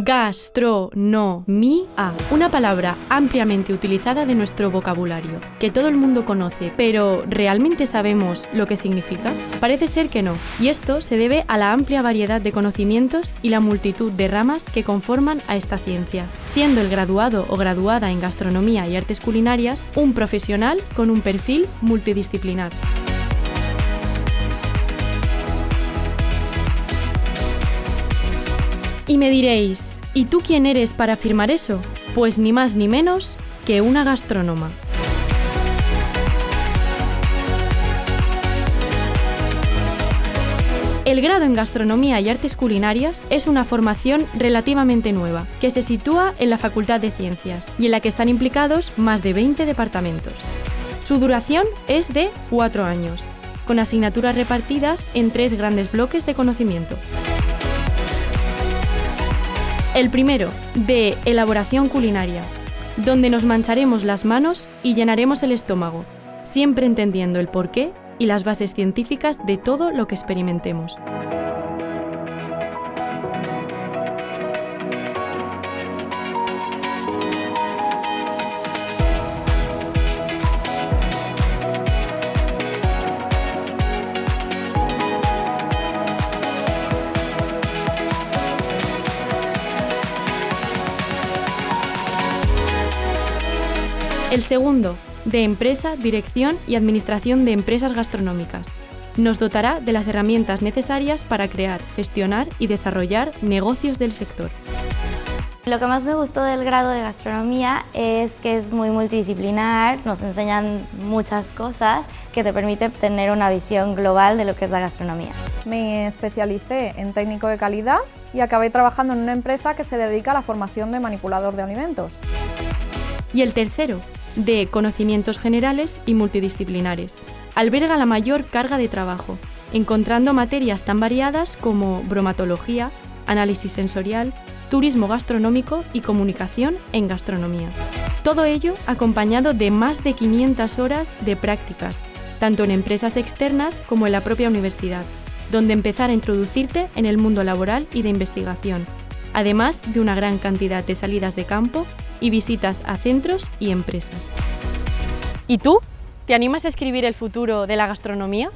Gastronomía, una palabra ampliamente utilizada de nuestro vocabulario, que todo el mundo conoce, pero ¿realmente sabemos lo que significa? Parece ser que no, y esto se debe a la amplia variedad de conocimientos y la multitud de ramas que conforman a esta ciencia, siendo el graduado o graduada en gastronomía y artes culinarias un profesional con un perfil multidisciplinar. Y me diréis, ¿y tú quién eres para afirmar eso? Pues ni más ni menos que una gastrónoma. El grado en Gastronomía y Artes Culinarias es una formación relativamente nueva, que se sitúa en la Facultad de Ciencias y en la que están implicados más de 20 departamentos. Su duración es de 4 años, con asignaturas repartidas en 3 grandes bloques de conocimiento. El primero, de elaboración culinaria, donde nos mancharemos las manos y llenaremos el estómago, siempre entendiendo el porqué y las bases científicas de todo lo que experimentemos. El segundo, de Empresa, Dirección y Administración de Empresas Gastronómicas. Nos dotará de las herramientas necesarias para crear, gestionar y desarrollar negocios del sector. Lo que más me gustó del grado de gastronomía es que es muy multidisciplinar, nos enseñan muchas cosas que te permiten tener una visión global de lo que es la gastronomía. Me especialicé en técnico de calidad y acabé trabajando en una empresa que se dedica a la formación de manipulador de alimentos. Y el tercero, de Conocimientos Generales y Multidisciplinares. Alberga la mayor carga de trabajo, encontrando materias tan variadas como bromatología, análisis sensorial, turismo gastronómico y comunicación en gastronomía. Todo ello acompañado de más de 500 horas de prácticas, tanto en empresas externas como en la propia universidad, donde empezar a introducirte en el mundo laboral y de investigación, además de una gran cantidad de salidas de campo y visitas a centros y empresas. ¿Y tú? ¿Te animas a escribir el futuro de la gastronomía?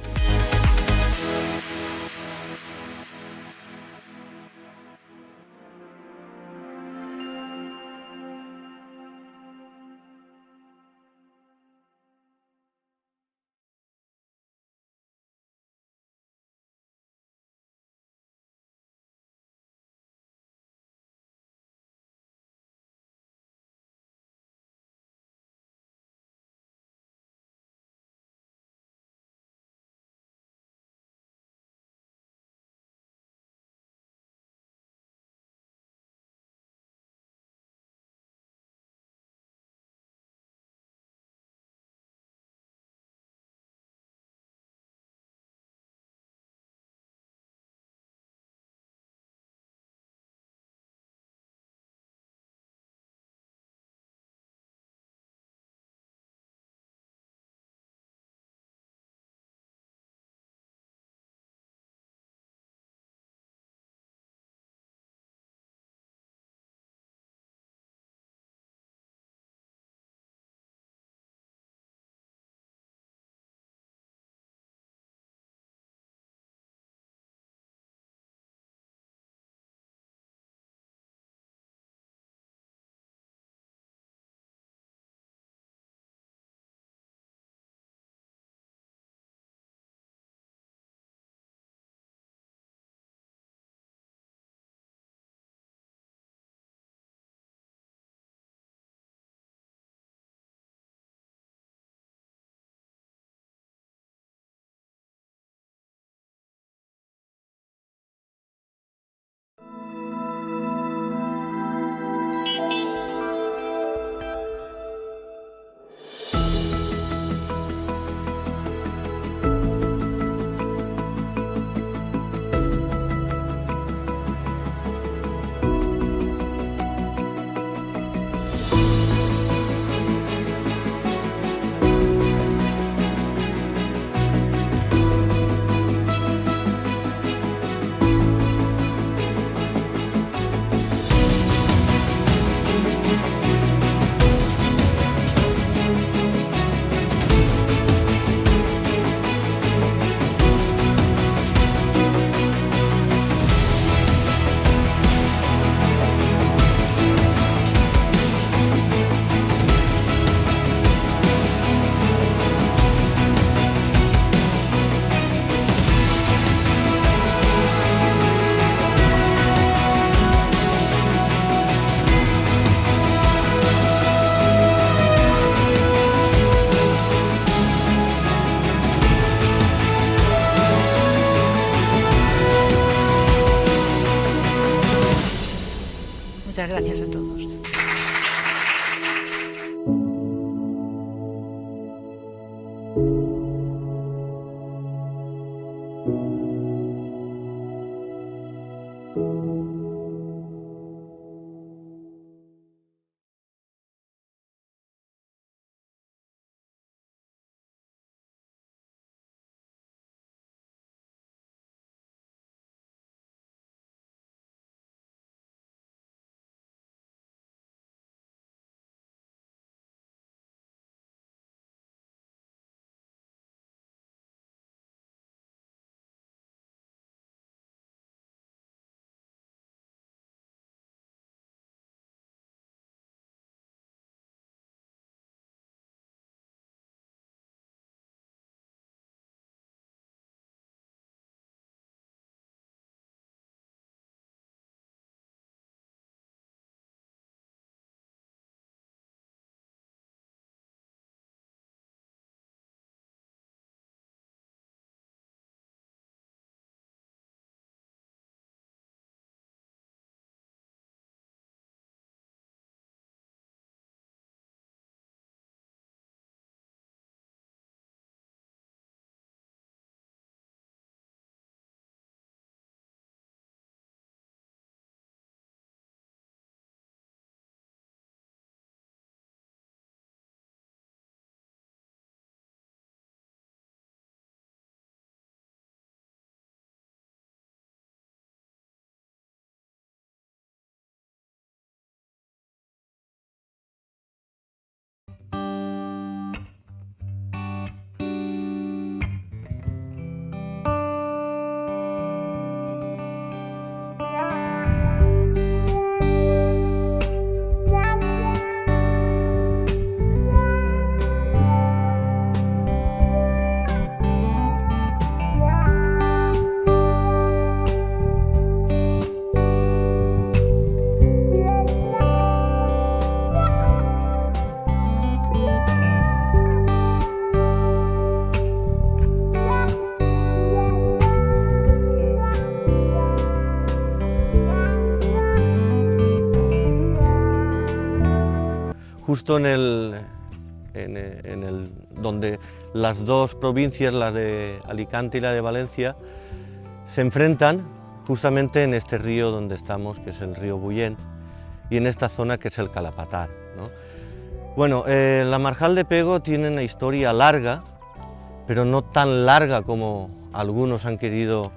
Gracias a todos. Justo donde las dos provincias, la de Alicante y la de Valencia, se enfrentan justamente en este río donde estamos, que es el río Bullén, y en esta zona que es el Calapatar, ¿no? Bueno, la Marjal de Pego tiene una historia larga, pero no tan larga como algunos han querido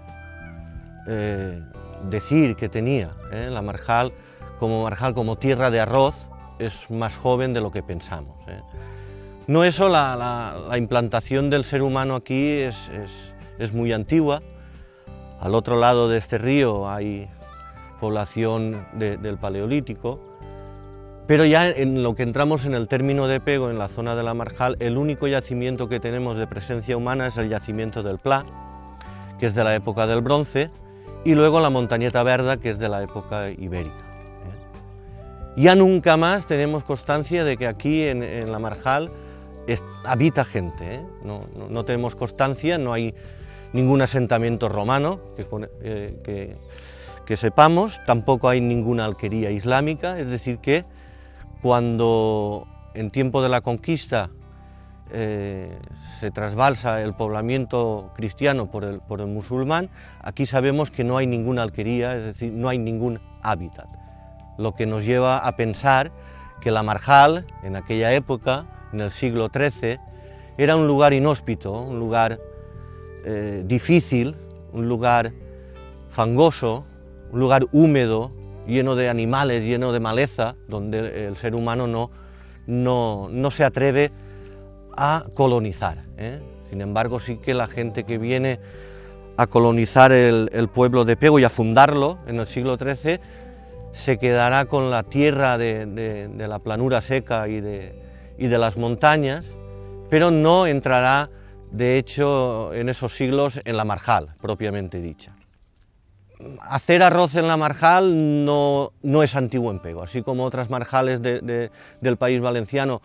decir que tenía. La Marjal, como tierra de arroz, es más joven de lo que pensamos. No eso, la implantación del ser humano aquí es muy antigua. Al otro lado de este río hay población del Paleolítico, pero ya en lo que entramos en el término de Pego, en la zona de la Marjal, el único yacimiento que tenemos de presencia humana es el yacimiento del Pla, que es de la época del Bronce, y luego la Montañeta Verda, que es de la época ibérica. Ya nunca más tenemos constancia de que aquí en la Marjal habita gente, no tenemos constancia, no hay ningún asentamiento romano que sepamos, tampoco hay ninguna alquería islámica, es decir que cuando en tiempo de la conquista se trasbalsa el poblamiento cristiano por el musulmán, aquí sabemos que no hay ninguna alquería, es decir, no hay ningún hábitat. Lo que nos lleva a pensar que la Marjal, en aquella época, en el siglo XIII, era un lugar inhóspito, un lugar difícil, un lugar fangoso, un lugar húmedo, lleno de animales, lleno de maleza, donde el ser humano no se atreve a colonizar. Sin embargo, sí que la gente que viene a colonizar el pueblo de Pego y a fundarlo en el siglo XIII, se quedará con la tierra de la planura seca y de las montañas, pero no entrará, de hecho, en esos siglos en la Marjal, propiamente dicha. Hacer arroz en la Marjal no es antiguo en Pego, así como otras marjales del país valenciano,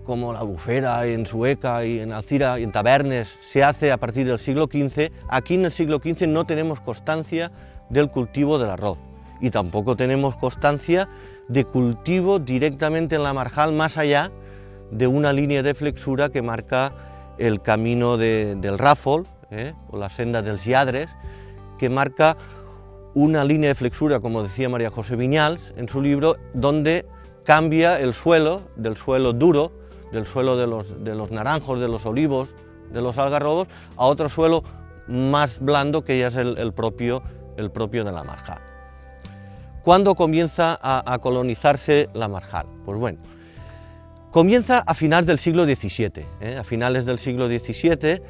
como la Albufera, en Sueca y en Alcira y en Tabernes, se hace a partir del siglo XV, aquí en el siglo XV no tenemos constancia del cultivo del arroz. y tampoco tenemos constancia de cultivo directamente en la marjal más allá de una línea de flexura que marca el camino del Ràfol, o la senda dels Lladres, que marca una línea de flexura, como decía María José Viñals en su libro, donde cambia el suelo, del suelo duro, del suelo de los naranjos, de los olivos, de los algarrobos, a otro suelo más blando, que ya es el propio de la marjal. ¿Cuándo comienza a colonizarse la marjal? Pues bueno, comienza a finales del siglo XVII, a finales del siglo XVII,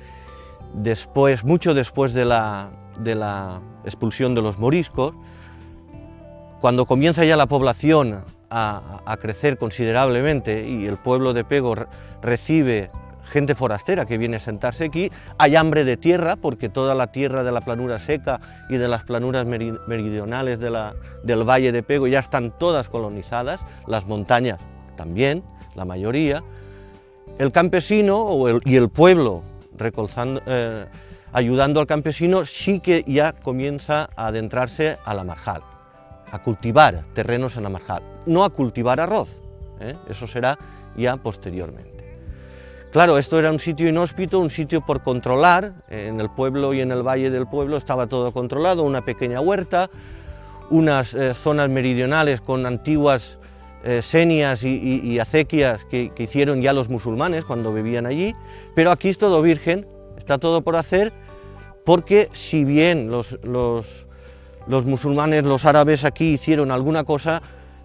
mucho después de la expulsión de los moriscos, cuando comienza ya la población a crecer considerablemente y el pueblo de Pego recibe gente forastera que viene a sentarse aquí, hay hambre de tierra, porque toda la tierra de la planura seca y de las planuras meridionales del valle de Pego ya están todas colonizadas, las montañas también, la mayoría. El campesino y el pueblo ayudando al campesino sí que ya comienza a adentrarse a la marjal, a cultivar terrenos en la marjal, no a cultivar arroz, eso será ya posteriormente. Claro, esto era un sitio inhóspito, un sitio por controlar, en el pueblo y en el valle del pueblo estaba todo controlado, una pequeña huerta, unas zonas meridionales con antiguas senias y acequias que hicieron ya los musulmanes cuando vivían allí, pero aquí es todo virgen, está todo por hacer, porque si bien los musulmanes, los árabes aquí hicieron alguna cosa,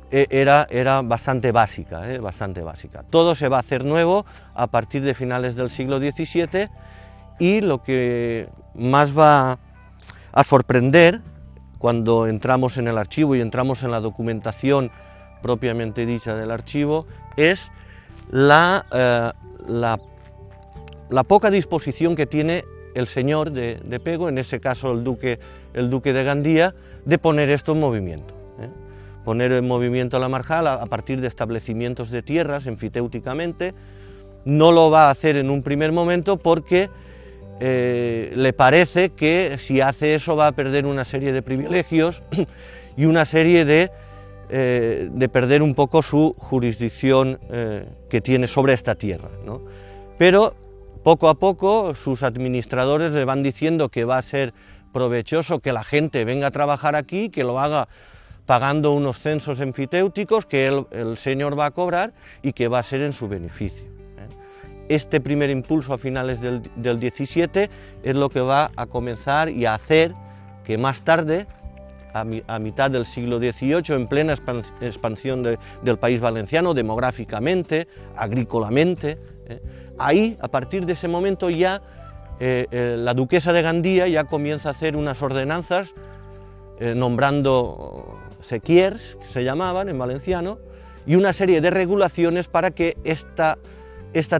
era bastante básica, bastante básica. Todo se va a hacer nuevo a partir de finales del siglo XVII, y lo que más va a sorprender cuando entramos en el archivo y entramos en la documentación propiamente dicha del archivo es la poca disposición que tiene el señor de Pego, en ese caso el duque de Gandía, de poner esto en movimiento. Poner en movimiento la marjal a partir de establecimientos de tierras enfiteuticamente. No lo va a hacer en un primer momento porque le parece que si hace eso va a perder una serie de privilegios y una serie de perder un poco su jurisdicción que tiene sobre esta tierra, ¿no? Pero poco a poco sus administradores le van diciendo que va a ser provechoso que la gente venga a trabajar aquí, que lo haga pagando unos censos enfiteuticos que el señor va a cobrar y que va a ser en su beneficio. Este primer impulso a finales del 17 es lo que va a comenzar y a hacer que más tarde, a mitad del siglo XVIII, en plena expansión del país valenciano, demográficamente, agrícolamente, ahí, a partir de ese momento ya, la duquesa de Gandía ya comienza a hacer unas ordenanzas nombrando sequiers, que se llamaban en valenciano, y una serie de regulaciones para que esta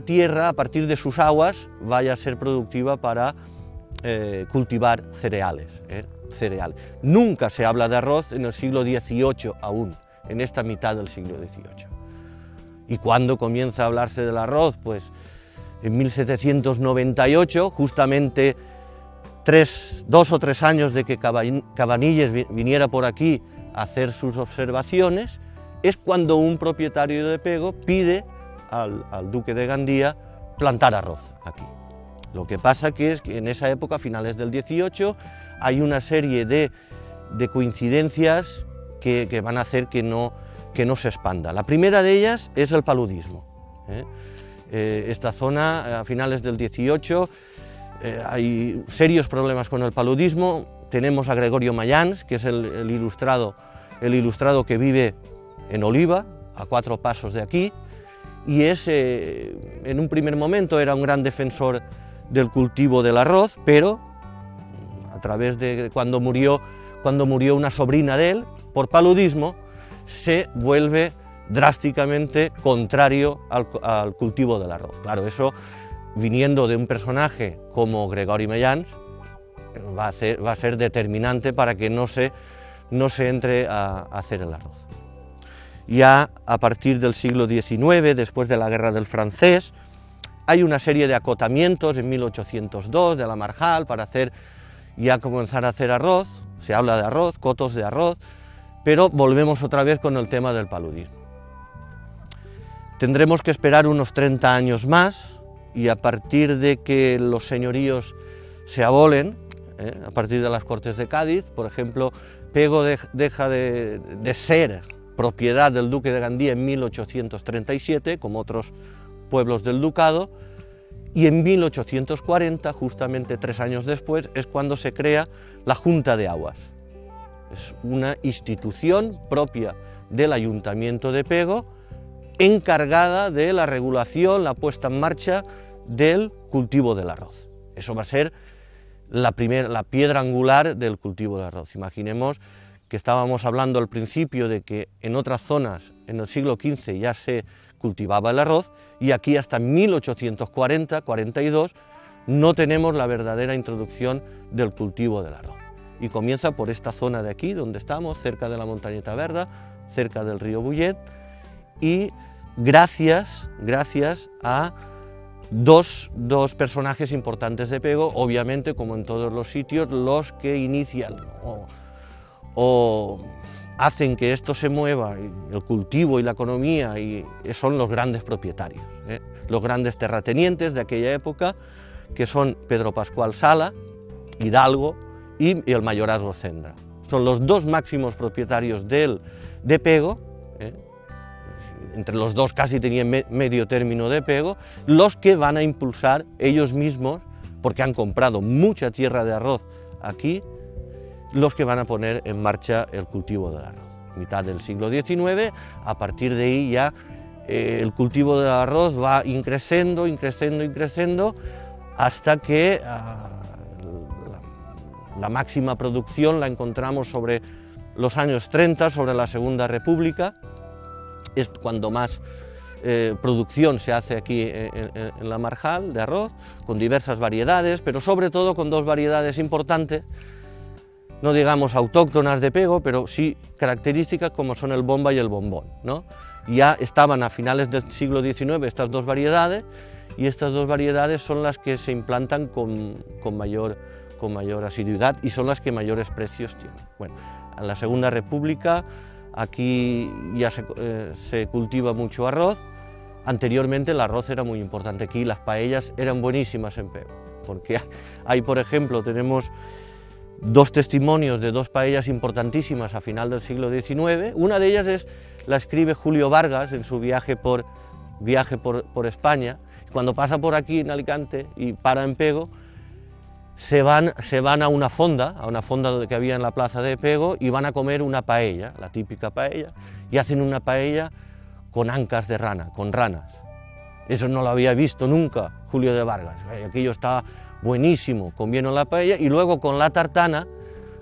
tierra, a partir de sus aguas, vaya a ser productiva para cultivar cereales. Nunca se habla de arroz en el siglo XVIII aún, en esta mitad del siglo XVIII. ¿Y cuándo comienza a hablarse del arroz? Pues en 1798, justamente 2 o 3 años de que Cabanilles viniera por aquí a hacer sus observaciones, es cuando un propietario de Pego pide al duque de Gandía plantar arroz aquí. Lo que pasa es que en esa época, a finales del 18, hay una serie de coincidencias que van a hacer que no se expanda. La primera de ellas es el paludismo. Esta zona, a finales del 18, hay serios problemas con el paludismo. Tenemos a Gregorio Mayans, que es el ilustrado que vive en Oliva, a 4 pasos de aquí, y en un primer momento era un gran defensor del cultivo del arroz, pero a través de cuando murió una sobrina de él por paludismo, se vuelve drásticamente contrario al cultivo del arroz. Claro, eso, viniendo de un personaje como Gregorio Mayans, va a ser determinante para que no se entre a hacer el arroz. Ya a partir del siglo XIX, después de la Guerra del Francés, hay una serie de acotamientos en 1802 de la marjal para comenzar a hacer arroz. Se habla de arroz, cotos de arroz, pero volvemos otra vez con el tema del paludismo. Tendremos que esperar unos 30 años más, y a partir de que los señoríos se abolen, a partir de las Cortes de Cádiz, por ejemplo, Pego deja de ser propiedad del duque de Gandía en 1837, como otros pueblos del ducado, y en 1840, justamente 3 años después, es cuando se crea la Junta de Aguas. Es una institución propia del Ayuntamiento de Pego, encargada de la regulación, la puesta en marcha del cultivo del arroz. Eso va a ser la piedra angular del cultivo del arroz. Imaginemos que estábamos hablando al principio de que en otras zonas en el siglo XV ya se cultivaba el arroz, y aquí hasta 1840-42 no tenemos la verdadera introducción del cultivo del arroz. Y comienza por esta zona de aquí, donde estamos, cerca de la Montañeta Verda, cerca del río Bullet, y gracias a dos personajes importantes de Pego, obviamente, como en todos los sitios, los que inician o hacen que esto se mueva, el cultivo y la economía, y son los grandes propietarios, los grandes terratenientes de aquella época, que son Pedro Pascual Sala, Hidalgo y el mayorazgo Cendra. Son los dos máximos propietarios de Pego, entre los dos casi tenían medio término de Pego, los que van a impulsar ellos mismos, porque han comprado mucha tierra de arroz aquí, los que van a poner en marcha el cultivo del arroz. Mitad del siglo XIX, a partir de ahí ya el cultivo del arroz va increciendo, hasta que la máxima producción la encontramos sobre los años 30, sobre la Segunda República. Es cuando más producción se hace aquí en la Marjal de arroz, con diversas variedades, pero sobre todo con dos variedades importantes, no digamos autóctonas de Pego, pero sí características, como son el bomba y el bombón, ¿no? Ya estaban a finales del siglo XIX estas dos variedades, y estas dos variedades son las que se implantan con mayor asiduidad, y son las que mayores precios tienen. Bueno, en la Segunda República aquí ya se cultiva mucho arroz. Anteriormente el arroz era muy importante aquí, las paellas eran buenísimas en Pego, porque hay, por ejemplo, tenemos dos testimonios de dos paellas importantísimas a final del siglo XIX. Una de ellas la escribe Julio Vargas en su viaje por España. Cuando pasa por aquí en Alicante y para en Pego, se van a una fonda que había en la plaza de Pego, y van a comer una paella, la típica paella, y hacen una paella con ancas de rana, con ranas. Eso no lo había visto nunca Julio de Vargas. Aquello estaba buenísimo, comieron la paella, y luego con la tartana,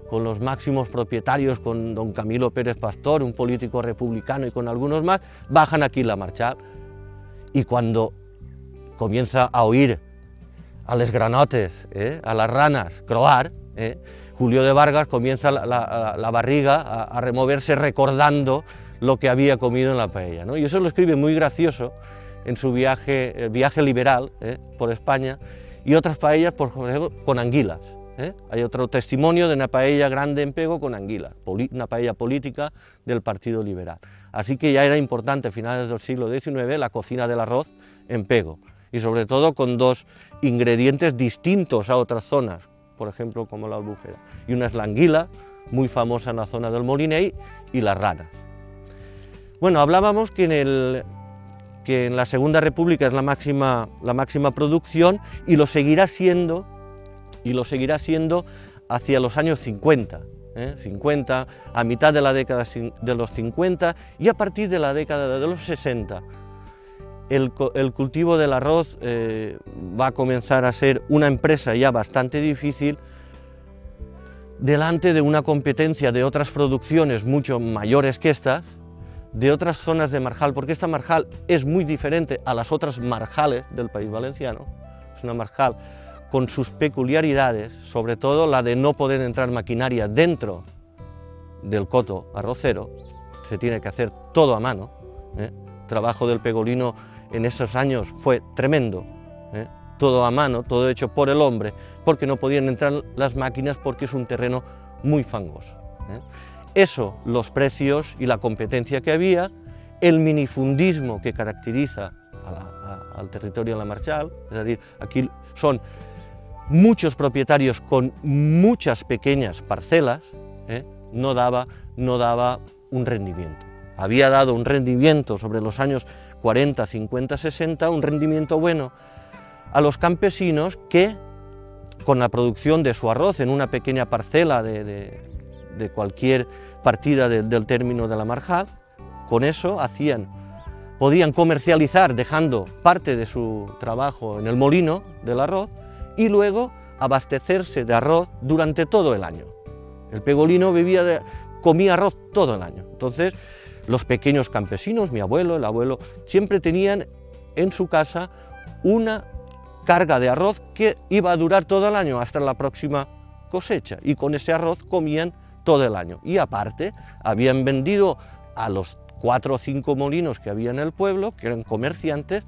con los máximos propietarios, con don Camilo Pérez Pastor, un político republicano, y con algunos más, bajan aquí la Marxal, y cuando comienza a oír a los granotes, a las ranas croar, Julio de Vargas comienza la barriga a removerse, recordando lo que había comido en la paella, ¿no? Y eso lo escribe muy gracioso en su viaje, el viaje liberal por España, y otras paellas, por ejemplo, con anguilas. Hay otro testimonio de una paella grande en Pego con anguilas, una paella política del Partido Liberal. Así que ya era importante a finales del siglo XIX la cocina del arroz en Pego, y sobre todo con dos ingredientes distintos a otras zonas, por ejemplo como la albufera. Y una es la anguila, muy famosa en la zona del Moliney, y las ranas. Bueno, hablábamos que en la Segunda República es la máxima producción, y lo seguirá siendo hacia los años 50, a mitad de la década de los 50, y a partir de la década de los 60. El cultivo del arroz va a comenzar a ser una empresa ya bastante difícil, delante de una competencia de otras producciones mucho mayores que estas, de otras zonas de Marjal, porque esta Marjal es muy diferente a las otras Marjales del País Valenciano. Es una Marjal con sus peculiaridades, sobre todo la de no poder entrar maquinaria dentro del coto arrocero, se tiene que hacer todo a mano. El trabajo del pegolino en esos años fue tremendo, todo a mano, todo hecho por el hombre, porque no podían entrar las máquinas, porque es un terreno muy fangoso. Eso, los precios y la competencia que había, el minifundismo que caracteriza al territorio de la Marchal, es decir, aquí son muchos propietarios con muchas pequeñas parcelas, no daba un rendimiento. Había dado un rendimiento sobre los años 40, 50, 60, un rendimiento bueno a los campesinos que, con la producción de su arroz en una pequeña parcela de cualquier partida del término de la Marjal, con eso podían comercializar dejando parte de su trabajo en el molino del arroz y luego abastecerse de arroz durante todo el año. El pegolino comía arroz todo el año. Entonces, los pequeños campesinos, mi abuelo, el abuelo, siempre tenían en su casa una carga de arroz que iba a durar todo el año hasta la próxima cosecha, y con ese arroz comían todo el año. Y aparte, habían vendido a los 4 o 5 molinos que había en el pueblo, que eran comerciantes,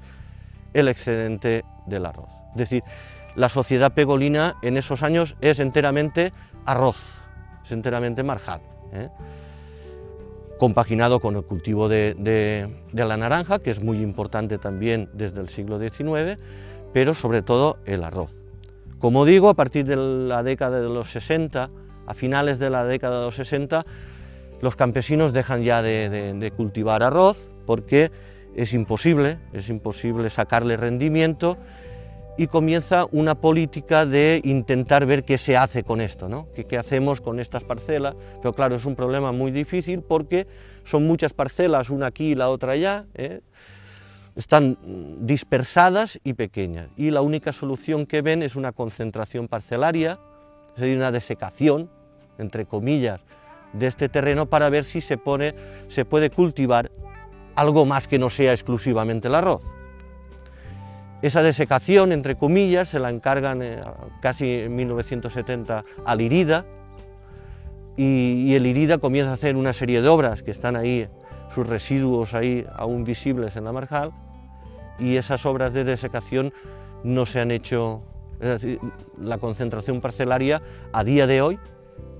el excedente del arroz. Es decir, la sociedad pegolina en esos años es enteramente arroz, es enteramente Marjal, compaginado con el cultivo de la naranja, que es muy importante también desde el siglo XIX, pero sobre todo el arroz. Como digo, a partir de la década de los 60, a finales de la década de los 60, los campesinos dejan ya de cultivar arroz porque es imposible sacarle rendimiento, y comienza una política de intentar ver qué se hace con esto, ¿no? ¿Qué hacemos con estas parcelas? Pero claro, es un problema muy difícil porque son muchas parcelas, una aquí y la otra allá, están dispersadas y pequeñas, y la única solución que ven es una concentración parcelaria, es decir, una desecación, entre comillas, de este terreno para ver si se puede cultivar algo más que no sea exclusivamente el arroz. Esa desecación, entre comillas, se la encargan casi en 1970 al IRIDA, y el IRIDA comienza a hacer una serie de obras que están ahí, sus residuos ahí aún visibles en la Marjal, y esas obras de desecación no se han hecho, es decir, la concentración parcelaria a día de hoy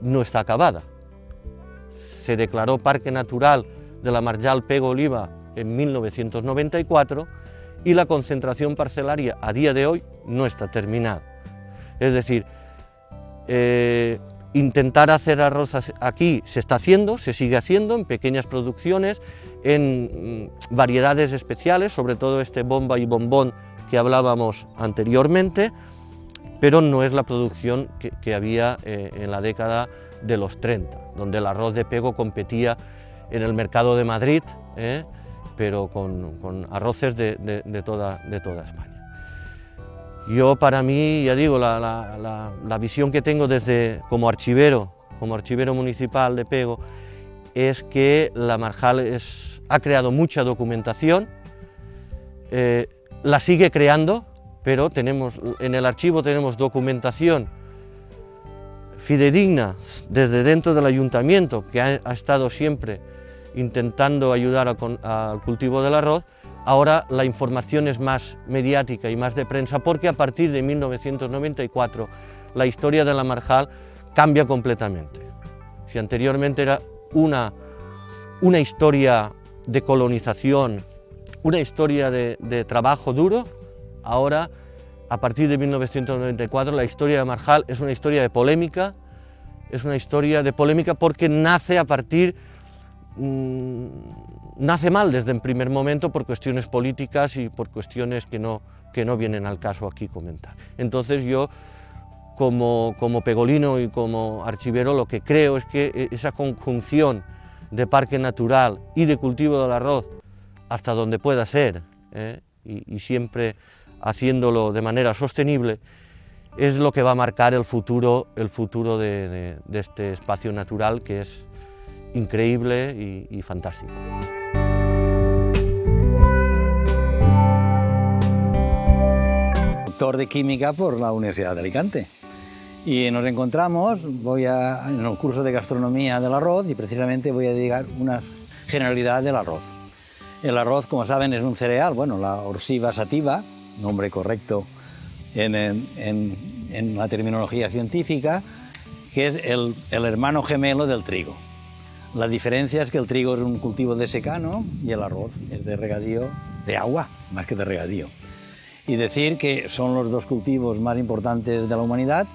no está acabada. Se declaró Parque Natural de la Marjal Pego Oliva en 1994, y la concentración parcelaria a día de hoy no está terminada. Es decir, intentar hacer arroz aquí se está haciendo, se sigue haciendo en pequeñas producciones, en variedades especiales, sobre todo este bomba y bombón que hablábamos anteriormente, pero no es la producción que había en la década de los 30, donde el arroz de pego competía en el mercado de Madrid, pero con arroces de toda España. Yo, para mí, ya digo, la visión que tengo como archivero municipal de Pego, es que la Marjal ha creado mucha documentación, la sigue creando, pero en el archivo tenemos documentación fidedigna desde dentro del ayuntamiento, que ha estado siempre intentando ayudar al cultivo del arroz. Ahora la información es más mediática y más de prensa, porque a partir de 1994 la historia de la Marjal cambia completamente. Si anteriormente era una historia de colonización, una historia de trabajo duro, ahora, a partir de 1994, la historia de Marjal es una historia de polémica, porque nace mal desde el primer momento por cuestiones políticas y por cuestiones que no vienen al caso aquí comentar. Entonces yo, como pegolino y como archivero, lo que creo es que esa conjunción de parque natural y de cultivo del arroz, hasta donde pueda ser, y siempre haciéndolo de manera sostenible, es lo que va a marcar el futuro de este espacio natural, que es increíble y fantástico. Doctor de Química por la Universidad de Alicante. Y nos encontramos, en el curso de Gastronomía del Arroz, y precisamente voy a dedicar una generalidad del arroz. El arroz, como saben, es un cereal, la Orsiva sativa, nombre correcto en la terminología científica, que es el hermano gemelo del trigo. La diferencia es que el trigo es un cultivo de secano y el arroz es de regadío, de agua, más que de regadío. Y decir que son los dos cultivos más importantes de la humanidad,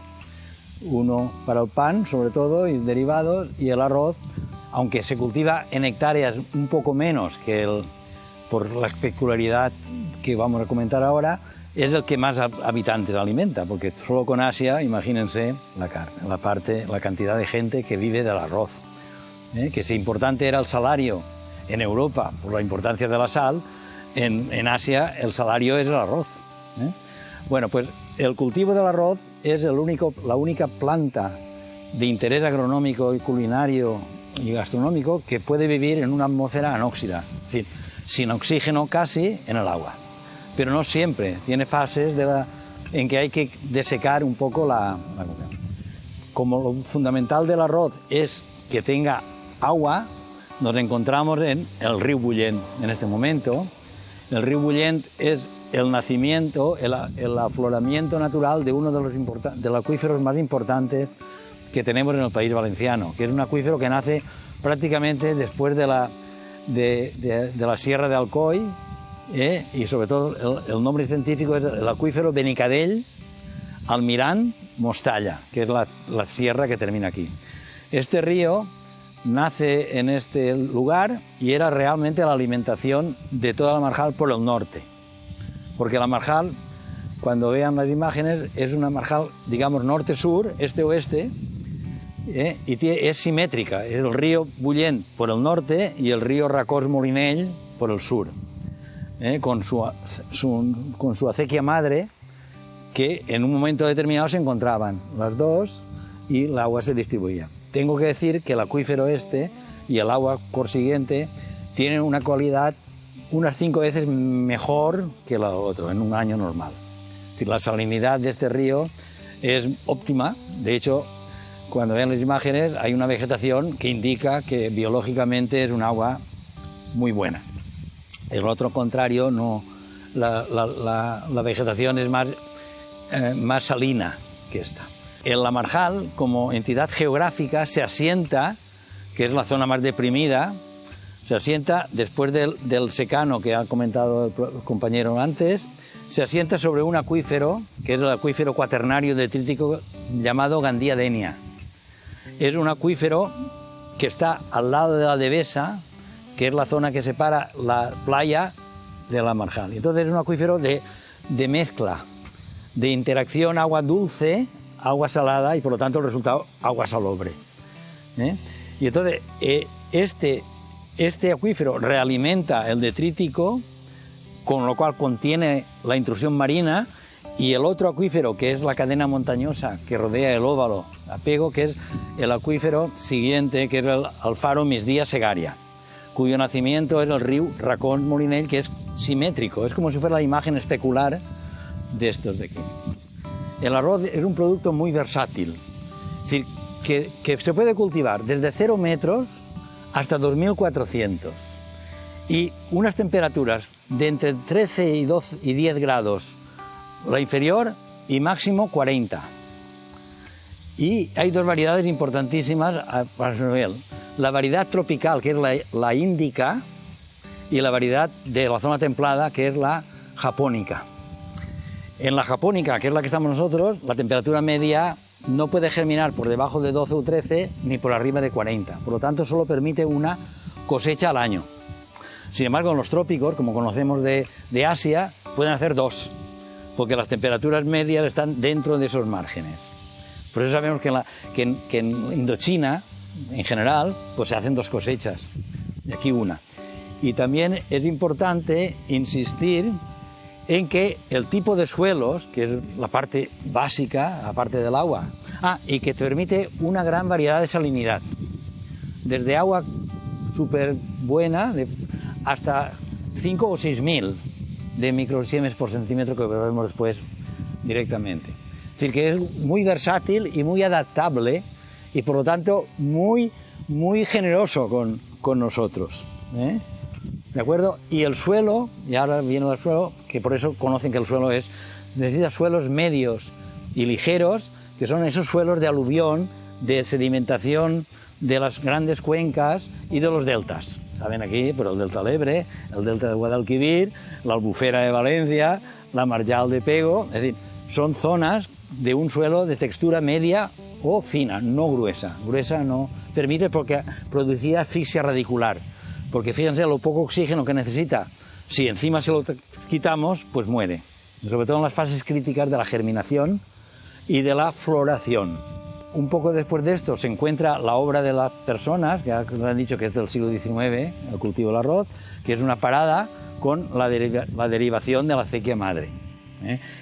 uno para el pan, sobre todo, y derivados, y el arroz, aunque se cultiva en hectáreas un poco menos que por la peculiaridad que vamos a comentar ahora, es el que más habitantes alimenta, porque solo con Asia, imagínense la cantidad de gente que vive del arroz. Que si importante era el salario en Europa por la importancia de la sal, en Asia el salario es el arroz. Bueno, pues el cultivo del arroz es la única planta de interés agronómico y culinario y gastronómico que puede vivir en una atmósfera anóxida, es decir, sin oxígeno casi en el agua. Pero no siempre, tiene fases en que hay que desecar un poco la comida. Como lo fundamental del arroz es que tenga agua, nos encontramos en el río Bullent en este momento. El río Bullent es el nacimiento, el afloramiento natural de uno de los acuíferos más importantes que tenemos en el país valenciano, que es un acuífero que nace prácticamente después de la Sierra de Alcoi, y sobre todo el nombre científico es el acuífero Benicadell Almirant Mostalla, que es la sierra que termina aquí. Este río nace en este lugar y era realmente la alimentación de toda la Marjal por el norte, porque la Marjal, cuando vean las imágenes, es una Marjal, digamos, norte-sur, este-oeste, y es simétrica, es el río Bullent por el norte y el río Racós-Molinell por el sur, con su acequia madre, que en un momento determinado se encontraban las dos y el agua se distribuía. Tengo que decir que el acuífero este y el agua consiguiente tienen una calidad unas 5 veces mejor que el otro en un año normal. Es decir, la salinidad de este río es óptima. De hecho, cuando vean las imágenes hay una vegetación que indica que biológicamente es un agua muy buena. El otro contrario, no, la vegetación es más salina que esta. En la Marjal, como entidad geográfica, se asienta, que es la zona más deprimida, se asienta después del secano que ha comentado el compañero antes, se asienta sobre un acuífero, que es el acuífero cuaternario detrítico llamado Gandía Denia. Es un acuífero que está al lado de la Devesa, que es la zona que separa la playa de la Marjal. Entonces es un acuífero de mezcla, de interacción agua dulce, agua salada y por lo tanto el resultado agua salobre. Y entonces este acuífero realimenta el detrítico, con lo cual contiene la intrusión marina, y el otro acuífero, que es la cadena montañosa que rodea el óvalo Apego, que es el acuífero siguiente, que es el Alfaro Misdía Segaria, cuyo nacimiento es el río Racón Molinell, que es simétrico, es como si fuera la imagen especular de estos de aquí. El arroz es un producto muy versátil, es decir, que se puede cultivar desde 0 metros hasta 2.400 y unas temperaturas de entre 13 y 10 grados la inferior y máximo 40. Y hay dos variedades importantísimas para su nivel. La variedad tropical, que es la índica, y la variedad de la zona templada, que es la japónica. En la japónica, que es la que estamos nosotros, la temperatura media no puede germinar por debajo de 12 o 13 ni por arriba de 40. Por lo tanto, solo permite una cosecha al año. Sin embargo, en los trópicos, como conocemos de Asia, pueden hacer 2, porque las temperaturas medias están dentro de esos márgenes. Por eso sabemos que en Indochina, en general, pues se hacen 2 cosechas, y aquí una. Y también es importante insistir en que el tipo de suelos, que es la parte básica, aparte del agua, y que te permite una gran variedad de salinidad, desde agua súper buena hasta 5 o 6.000 de microsiemes por centímetro, que veremos después directamente. Es decir, que es muy versátil y muy adaptable y por lo tanto muy generoso con nosotros. ¿De acuerdo? Y el suelo, y ahora viene el suelo, que por eso conocen que el suelo necesita suelos medios y ligeros, que son esos suelos de aluvión, de sedimentación de las grandes cuencas y de los deltas. Saben aquí, pero el delta del Ebre, el delta de Guadalquivir, la Albufera de Valencia, la Marjal de Pego, es decir, son zonas de un suelo de textura media o fina, no gruesa. Gruesa no permite porque producía asfixia radicular, porque fíjense lo poco oxígeno que necesita. Si encima se lo quitamos, pues muere, sobre todo en las fases críticas de la germinación y de la floración. Un poco después de esto se encuentra la obra de las personas, ya nos han dicho que es del siglo XIX, el cultivo del arroz, que es una parada con la derivación de la acequia madre,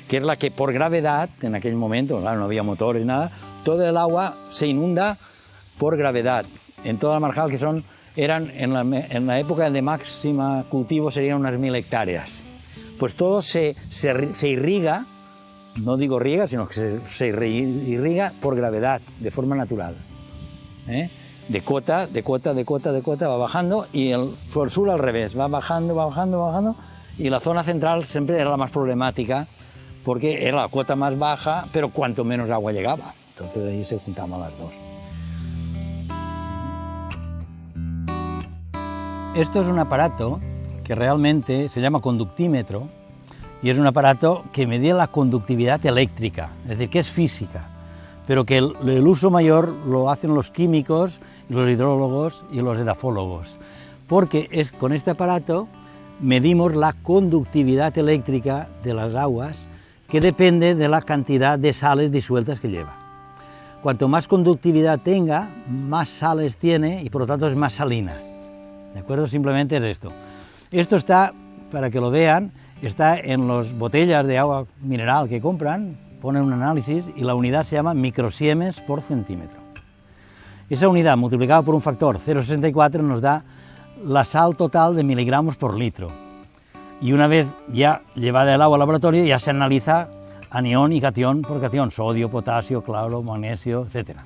que es la que por gravedad, en aquel momento, claro, no había motores, nada, todo el agua se inunda por gravedad. En toda la marjal, que eran en la época de máxima cultivo serían unas 1000 hectáreas. Pues todo se irriga, no digo riega, sino que se irriga por gravedad, de forma natural. De cota va bajando, y el sur al revés, va bajando, y la zona central siempre era la más problemática, porque era la cota más baja, pero cuanto menos agua llegaba. Entonces ahí se juntaban las dos. Esto es un aparato que realmente se llama conductímetro, y es un aparato que medía la conductividad eléctrica, es decir, que es física, pero que el uso mayor lo hacen los químicos, los hidrólogos y los edafólogos, porque con este aparato medimos la conductividad eléctrica de las aguas, que depende de la cantidad de sales disueltas que lleva. Cuanto más conductividad tenga, más sales tiene y por lo tanto es más salina. ¿De acuerdo? Simplemente es esto. Esto está, para que lo vean, está en las botellas de agua mineral que compran, ponen un análisis y la unidad se llama microsiemens por centímetro. Esa unidad multiplicada por un factor 0,64 nos da la sal total de miligramos por litro. Y una vez ya llevada el agua al laboratorio, ya se analiza anión y catión por catión, sodio, potasio, cloro, magnesio, etc.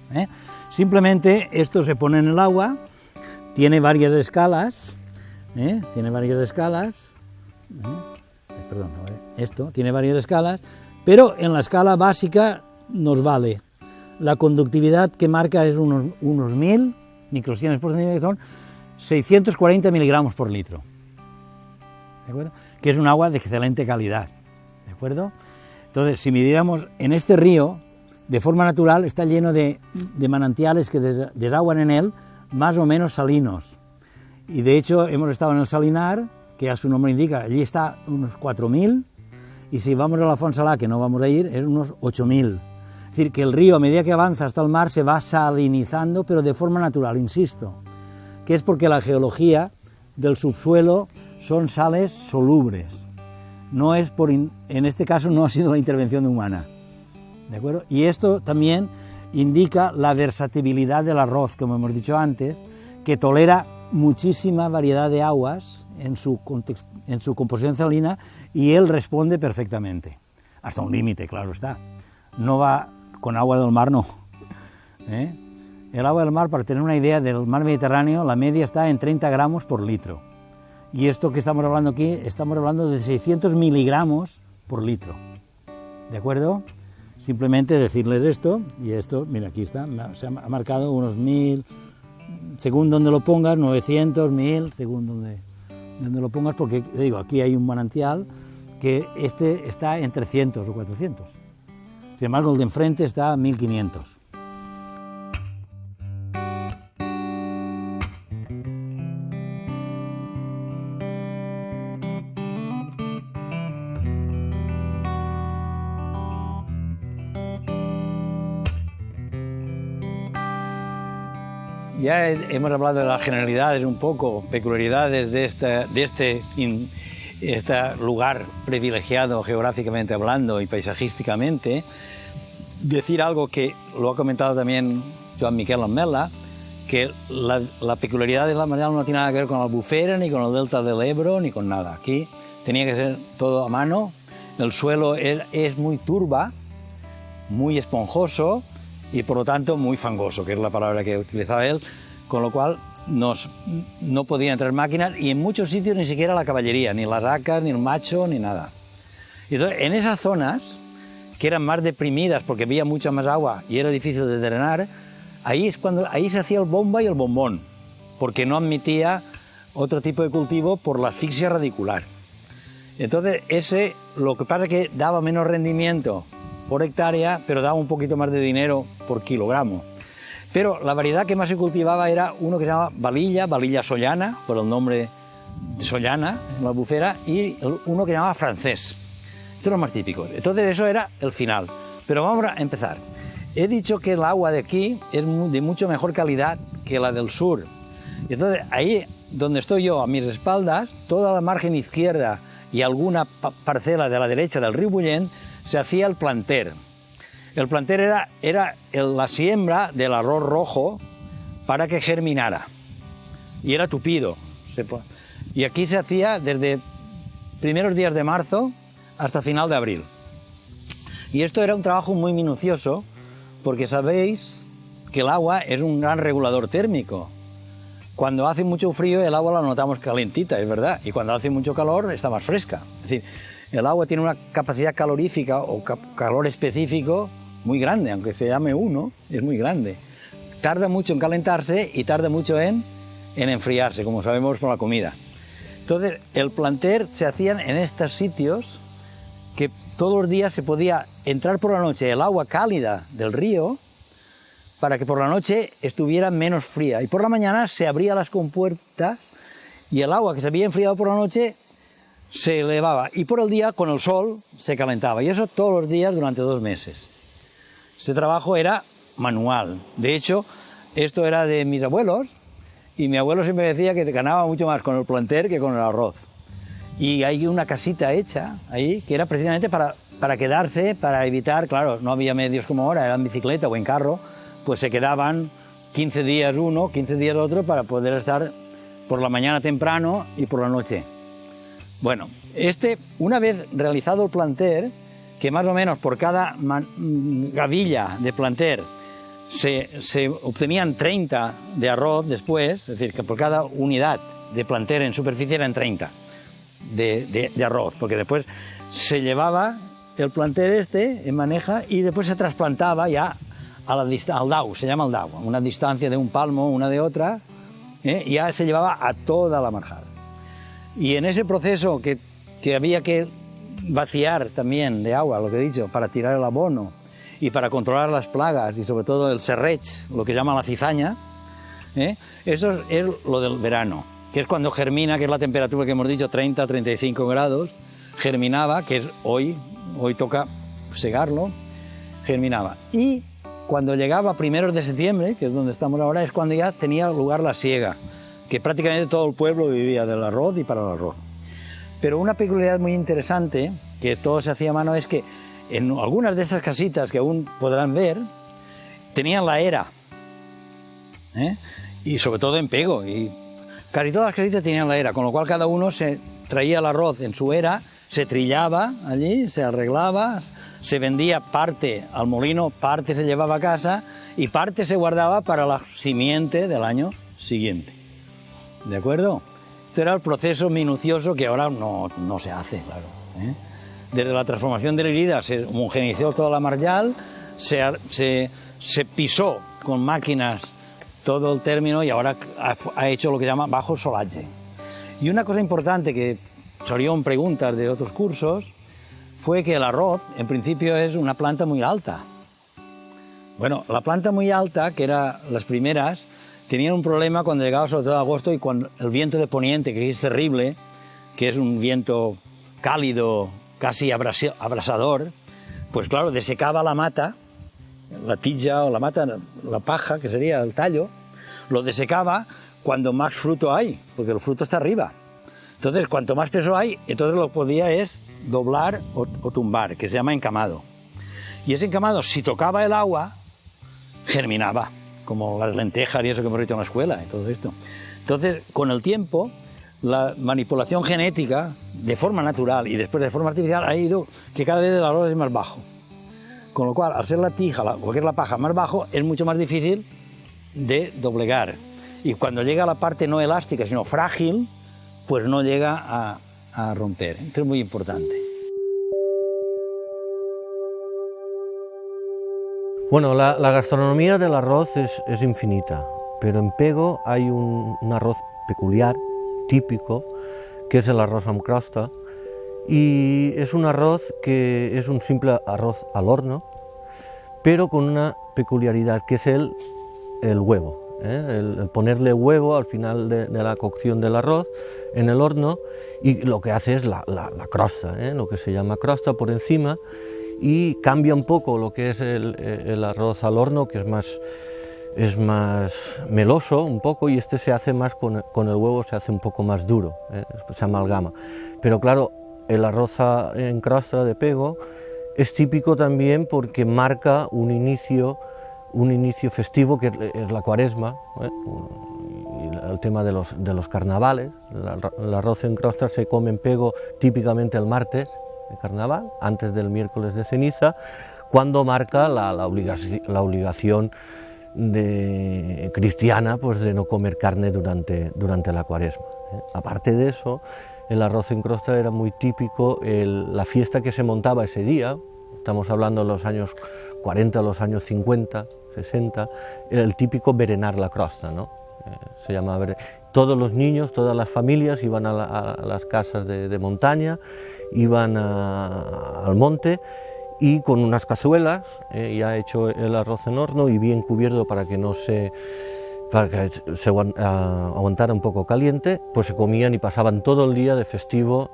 Simplemente esto se pone en el agua, tiene varias escalas, esto tiene varias escalas, pero en la escala básica nos vale. La conductividad que marca es unos 1000 microsiemens por centímetro, que son 640 miligramos por litro, ¿de acuerdo? Que es un agua de excelente calidad, ¿de acuerdo? Entonces, si midiéramos en este río, de forma natural, está lleno de manantiales que desaguan en él, más o menos salinos. Y de hecho, hemos estado en el Salinar, que a su nombre indica, allí está unos 4000, y si vamos a la Fonsalá, que no vamos a ir, es unos 8000. Es decir, que el río, a medida que avanza hasta el mar, se va salinizando, pero de forma natural, insisto, que es porque la geología del subsuelo son sales solubles. No es en este caso no ha sido la intervención humana, ¿de acuerdo? Y esto también indica la versatilidad del arroz, como hemos dicho antes, que tolera muchísima variedad de aguas en su composición salina, y él responde perfectamente, hasta un límite, claro está. No va con agua del mar, no. El agua del mar, para tener una idea del mar Mediterráneo, la media está en 30 gramos por litro. Y esto que estamos hablando aquí, estamos hablando de 600 miligramos por litro. ¿De acuerdo? Simplemente decirles esto, y esto, mira, aquí está, se ha marcado unos 1000, según donde lo pongas, 900, 1000, según donde lo pongas, porque digo, aquí hay un manantial que este está en 300 o 400. Sin embargo, el de enfrente está a 1500. Ya hemos hablado de las generalidades un poco, peculiaridades de este lugar privilegiado geográficamente hablando y paisajísticamente. Decir algo que lo ha comentado también Joan Miquel Ametlla, que la peculiaridad de la Marjal no tiene nada que ver con la Albufera, ni con el delta del Ebro, ni con nada. Aquí tenía que ser todo a mano, el suelo es muy turba, muy esponjoso, y por lo tanto muy fangoso, que es la palabra que utilizaba él, con lo cual no podían entrar máquinas, y en muchos sitios ni siquiera la caballería, ni las vacas, ni el macho, ni nada. Y entonces, en esas zonas, que eran más deprimidas porque había mucha más agua y era difícil de drenar, ahí se hacía el bomba y el bombón, porque no admitía otro tipo de cultivo por la asfixia radicular. Entonces lo que pasa es que daba menos rendimiento por hectárea, pero daba un poquito más de dinero por kilogramo. Pero la variedad que más se cultivaba era uno que se llamaba valilla sollana, por el nombre de Sollana, en la Albufera, y uno que se llamaba francés. Estos eran los más típicos. Entonces eso era el final. Pero vamos a empezar. He dicho que el agua de aquí es de mucho mejor calidad que la del sur. Entonces ahí donde estoy yo, a mis espaldas, toda la margen izquierda y alguna parcela de la derecha del río Bullent, se hacía el planter. El planter era la siembra del arroz rojo para que germinara. Y era tupido. Y aquí se hacía desde primeros días de marzo hasta final de abril. Y esto era un trabajo muy minucioso, porque sabéis que el agua es un gran regulador térmico. Cuando hace mucho frío el agua la notamos calentita, es verdad, y cuando hace mucho calor está más fresca. Es decir, el agua tiene una capacidad calorífica o calor específico muy grande, aunque se llame 1, es muy grande. Tarda mucho en calentarse y tarda mucho en enfriarse, como sabemos por la comida. Entonces, el planter se hacían en estos sitios que todos los días se podía entrar por la noche el agua cálida del río para que por la noche estuviera menos fría. Y por la mañana se abrían las compuertas y el agua que se había enfriado por la noche se elevaba. Y por el día, con el sol, se calentaba. Y eso todos los días durante 2 meses. Este trabajo era manual. De hecho, esto era de mis abuelos. Y mi abuelo siempre decía que ganaba mucho más con el planter que con el arroz. Y hay una casita hecha ahí que era precisamente para quedarse, para evitar, claro, no había medios como ahora, era en bicicleta o en carro, pues se quedaban 15 días uno, 15 días otro para poder estar por la mañana temprano y por la noche. Bueno, una vez realizado el planter, que más o menos por cada gavilla de planter se obtenían 30 de arroz después, es decir, que por cada unidad de planter en superficie eran 30 de arroz, porque después se llevaba el planter en maneja y después se trasplantaba ya al dau, se llama el dau, a una distancia de un palmo una de otra, y ya se llevaba a toda la marjada. Y en ese proceso que había que vaciar también de agua, lo que he dicho, para tirar el abono, y para controlar las plagas y sobre todo el serrech, lo que llaman la cizaña, eso es lo del verano, que es cuando germina, que es la temperatura que hemos dicho, 30-35 grados, germinaba, que es hoy toca segarlo, germinaba. Y cuando llegaba a primeros de septiembre, que es donde estamos ahora, es cuando ya tenía lugar la siega, que prácticamente todo el pueblo vivía del arroz y para el arroz. Pero una peculiaridad muy interesante, que todo se hacía a mano, es que en algunas de esas casitas que aún podrán ver, tenían la era, y sobre todo en Pego, y casi todas las casitas tenían la era, con lo cual cada uno se traía el arroz en su era, se trillaba allí, se arreglaba, se vendía parte al molino, parte se llevaba a casa y parte se guardaba para la simiente del año siguiente. ¿De acuerdo? Este era el proceso minucioso que ahora no se hace, claro. Desde la transformación de la herida se homogeneizó toda la marjal, se pisó con máquinas todo el término y ahora ha hecho lo que llama bajo solaje. Y una cosa importante que salieron preguntas de otros cursos fue que el arroz en principio es una planta muy alta. Bueno, la planta muy alta, que eran las primeras, tenían un problema cuando llegaba sobre todo agosto y cuando el viento de poniente, que es terrible, que es un viento cálido, casi abrasador, pues claro, desecaba la mata, la tija o la mata, la paja, que sería el tallo, lo desecaba cuando más fruto hay, porque el fruto está arriba. Entonces, cuanto más peso hay, entonces lo que podía es doblar o tumbar, que se llama encamado. Y ese encamado, si tocaba el agua, germinaba, como las lentejas y eso que hemos visto en la escuela y todo esto. Entonces, con el tiempo, la manipulación genética, de forma natural y después de forma artificial, ha ido que cada vez el arroz es más bajo. Con lo cual, al ser la tija, o que es la paja más bajo, es mucho más difícil de doblegar. Y cuando llega a la parte no elástica, sino frágil, pues no llega a romper. Esto es muy importante. Bueno, la gastronomía del arroz es infinita, pero en Pego hay un arroz peculiar, típico, que es el arroz amb crosta, y es un arroz que es un simple arroz al horno, pero con una peculiaridad, que es el huevo, el ponerle huevo al final de la cocción del arroz en el horno, y lo que hace es la crosta, lo que se llama crosta por encima, y cambia un poco lo que es el arroz al horno, que es más meloso un poco, y este se hace más con el huevo, se hace un poco más duro, se amalgama. Pero claro, el arroz en crosta de Pego es típico también porque marca un inicio festivo, que es la Cuaresma, y el tema de los carnavales. El arroz en crosta se come en Pego típicamente el martes de carnaval, antes del miércoles de ceniza, cuando marca la obligación cristiana, pues, de no comer carne durante la Cuaresma. Aparte de eso, el arroz en crosta era muy típico la fiesta que se montaba ese día. Estamos hablando de los años 40, los años 50, 60, el típico berenar la crosta, ¿no? Se llamaba todos los niños, todas las familias iban a las casas de montaña, iban al monte, y con unas cazuelas, ya hecho el arroz en horno y bien cubierto para que se aguantara un poco caliente, pues se comían y pasaban todo el día de festivo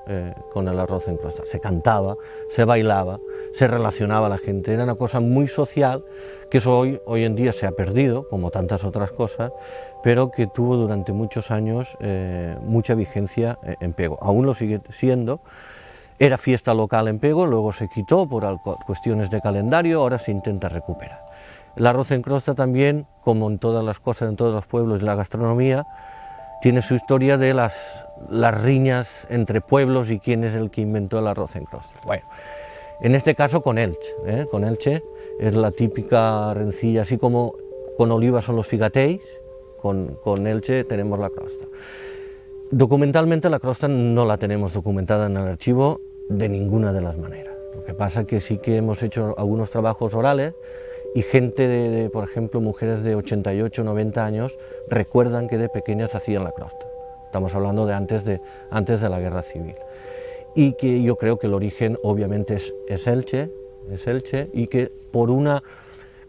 con el arroz en crosta. Se cantaba, se bailaba, se relacionaba la gente, era una cosa muy social, que eso hoy en día se ha perdido, como tantas otras cosas, pero que tuvo durante muchos años mucha vigencia en Pego. Aún lo sigue siendo. Era fiesta local en Pego, luego se quitó por cuestiones de calendario, ahora se intenta recuperar. El arroz en crosta también, como en todas las cosas, en todos los pueblos, la gastronomía, tiene su historia de las riñas entre pueblos y quién es el que inventó el arroz en crosta. Bueno, en este caso con Elche, con Elche es la típica rencilla, así como con Oliva son los figateis, con Elche tenemos la crosta. Documentalmente la crosta no la tenemos documentada en el archivo de ninguna de las maneras. Lo que pasa es que sí que hemos hecho algunos trabajos orales, y gente por ejemplo, mujeres de 88, 90 años recuerdan que de pequeñas hacían la crosta. Estamos hablando de antes de la Guerra Civil. Y que yo creo que el origen obviamente es Elche, y que por una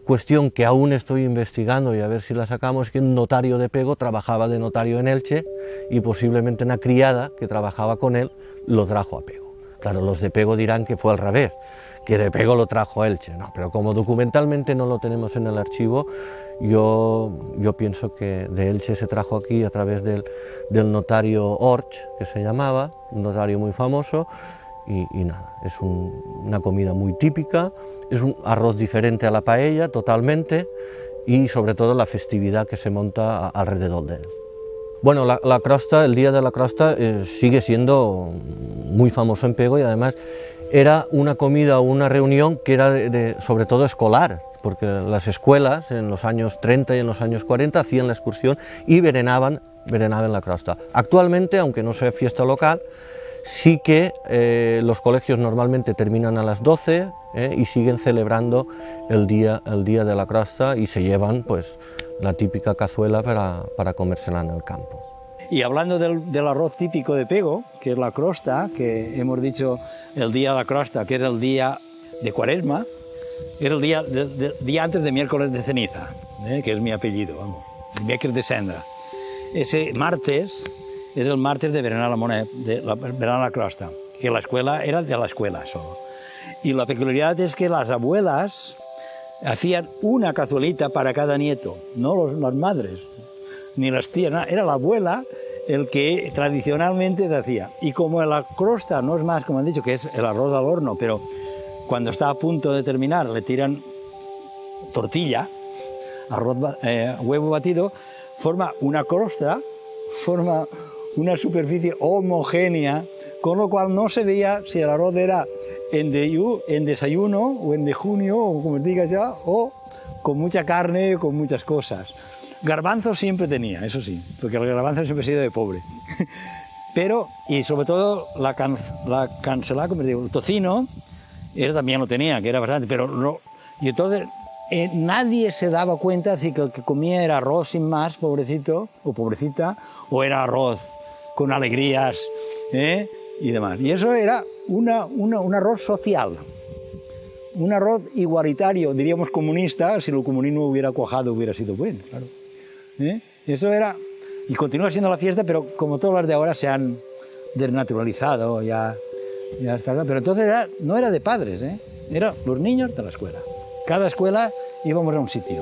cuestión que aún estoy investigando y a ver si la sacamos, que un notario de Pego trabajaba de notario en Elche, y posiblemente una criada que trabajaba con él lo trajo a Pego. Claro, los de Pego dirán que fue al revés, que de Pego lo trajo a Elche, no, pero como documentalmente no lo tenemos en el archivo, yo pienso que de Elche se trajo aquí a través del notario Orch, que se llamaba, un notario muy famoso, y nada, es una comida muy típica, es un arroz diferente a la paella totalmente, y sobre todo la festividad que se monta alrededor de él. Bueno, la crosta, el día de la crosta sigue siendo muy famoso en Pego, y además era una comida o una reunión que era sobre todo escolar, porque las escuelas en los años 30 y en los años 40 hacían la excursión y berenaban la crosta. Actualmente, aunque no sea fiesta local, sí que los colegios normalmente terminan a las 12 y siguen celebrando el día de la crosta, y se llevan pues la típica cazuela para comérsela en el campo. Y hablando del arroz típico de Pego, que es la crosta, que hemos dicho el día de la crosta, que es el día de Cuaresma, era el día antes de miércoles de ceniza, que es mi apellido, vamos, miércoles de cendra. Ese martes es el martes de berenar la crosta, que la escuela era de la escuela solo. Y la peculiaridad es que las abuelas hacían una cazuelita para cada nieto, no las madres, ni las tías, nada. Era la abuela el que tradicionalmente te hacía. Y como la crosta no es más, como han dicho, que es el arroz al horno, pero cuando está a punto de terminar le tiran tortilla, huevo batido, forma una crosta, forma una superficie homogénea, con lo cual no se veía si el arroz era en desayuno o en de junio, o como digas ya, o con mucha carne, con muchas cosas. Garbanzos siempre tenía, eso sí, porque el garbanzo siempre ha sido de pobre. Pero, y sobre todo, la cancelada, como digo, el tocino, él también lo tenía, que era bastante, pero no. Y entonces, nadie se daba cuenta si que el que comía era arroz sin más, pobrecito o pobrecita, o era arroz con alegrías y demás. Y eso era un arroz social, un arroz igualitario, diríamos comunista. Si el comunismo hubiera cuajado hubiera sido bueno, claro. Eso era, y continúa siendo la fiesta, pero como todas las de ahora se han desnaturalizado, ya está. Pero entonces no era de padres, eran los niños de la escuela. Cada escuela íbamos a un sitio.